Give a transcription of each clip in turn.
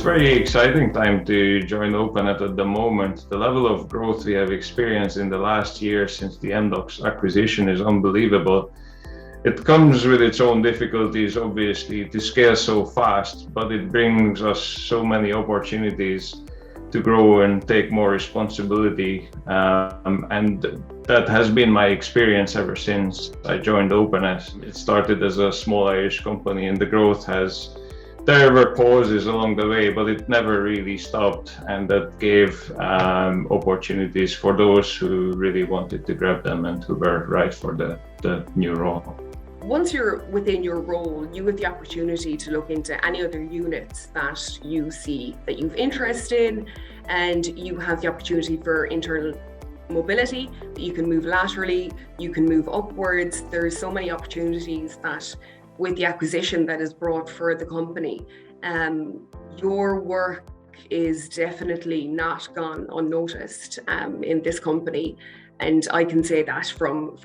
Very exciting time to join Openet at the moment. The level of growth we have experienced in the last year since the Amdocs acquisition is unbelievable. It comes with its own difficulties, obviously, to scale so fast, but it brings us so many opportunities to grow and take more responsibility. And that has been my experience ever since I joined Openet. It started as a small Irish company, and the growth there were pauses along the way, but it never really stopped, and that gave opportunities for those who really wanted to grab them and who were right for the new role. Once you're within your role, you have the opportunity to look into any other units that you see that you've interest in, and you have the opportunity for internal mobility, that you can move laterally, you can move upwards. There's so many opportunities that with the acquisition that is brought for the company, your work is definitely not gone unnoticed in this company. And I can say that from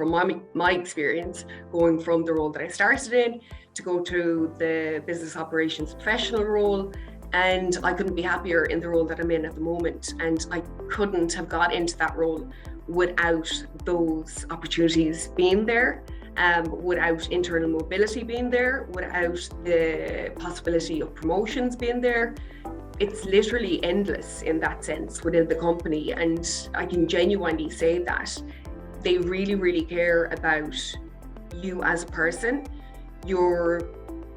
my experience, going from the role that I started in to go to the business operations professional role, and I couldn't be happier in the role that I'm in at the moment. And I couldn't have got into that role without those opportunities being there. Without internal mobility being there, without the possibility of promotions being there. It's literally endless in that sense within the company, and I can genuinely say that they really, really care about you as a person, your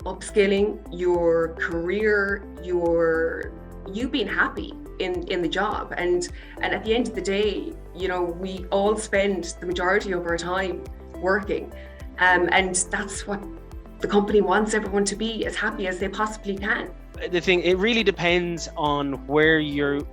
upskilling, your career, you being happy in the job. And at the end of the day, you know, we all spend the majority of our time working. And that's what the company wants everyone to be, as happy as they possibly can. The thing, it really depends on where you're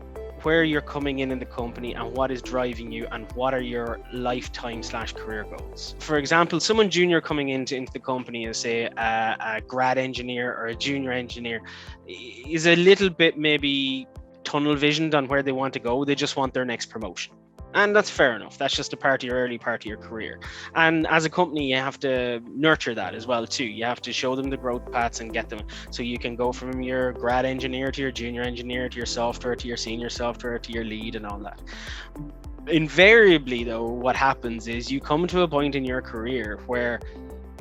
coming in the company and what is driving you and what are your lifetime/career goals. For example, someone junior coming into the company as say a grad engineer or a junior engineer is a little bit maybe tunnel visioned on where they want to go. They just want their next promotion. And that's fair enough. That's just a part of your early part of your career. And as a company, you have to nurture that as well too. You have to show them the growth paths and get them so you can go from your grad engineer to your junior engineer to your software to your senior software to your lead and all that. Invariably though, what happens is you come to a point in your career where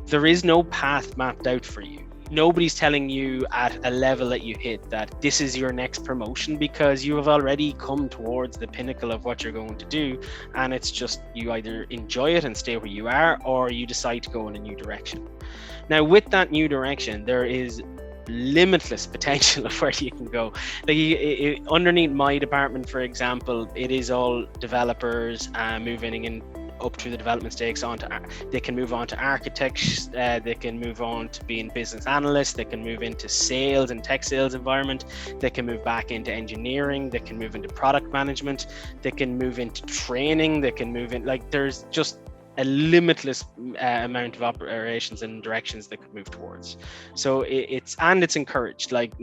there is no path mapped out for you. Nobody's telling you at a level that you hit that this is your next promotion, because you have already come towards the pinnacle of what you're going to do, and it's just you either enjoy it and stay where you are, or you decide to go in a new direction. Now with that new direction, there is limitless potential of where you can go. Like underneath my department, for example, it is all developers moving in up through the development stakes they can move on to architects, they can move on to being business analysts, they can move into sales and tech sales environment, they can move back into engineering, they can move into product management, they can move into training, they can move in, like there's just a limitless amount of operations and directions they could move towards. So it's encouraged. Like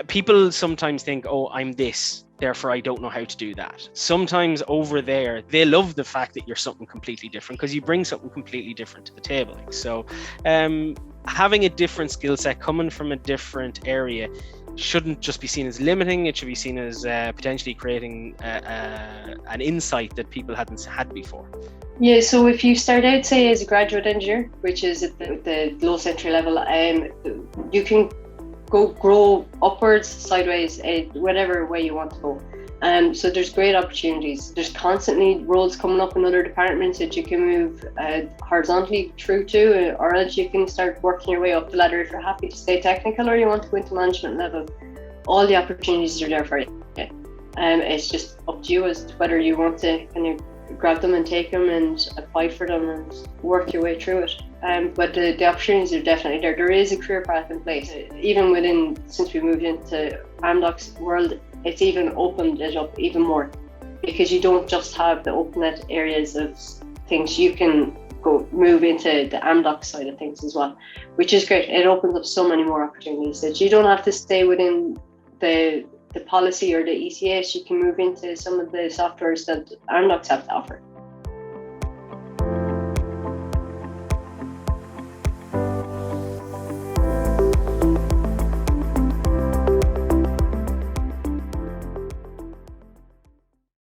people sometimes think, oh, I'm this, therefore I don't know how to do that. Sometimes over there, they love the fact that you're something completely different because you bring something completely different to the table. So having a different skill set coming from a different area shouldn't just be seen as limiting. It should be seen as potentially creating an insight that people hadn't had before. Yeah, so if you start out, say, as a graduate engineer, which is at the lowest entry level, you can grow upwards, sideways, whatever way you want to go. So there's great opportunities. There's constantly roles coming up in other departments that you can move horizontally through to, or else you can start working your way up the ladder if you're happy to stay technical or you want to go into management level. All the opportunities are there for you. It's just up to you as to whether you want to kind of grab them and take them and apply for them and work your way through it. But the opportunities are definitely there. There is a career path in place. Even since we moved into Amdoc's world, it's even opened it up even more, because you don't just have the Openet areas of things. You can move into the Amdoc side of things as well, which is great. It opens up so many more opportunities that you don't have to stay within the policy or the ECS, you can move into some of the softwares that Amdocs have to offer.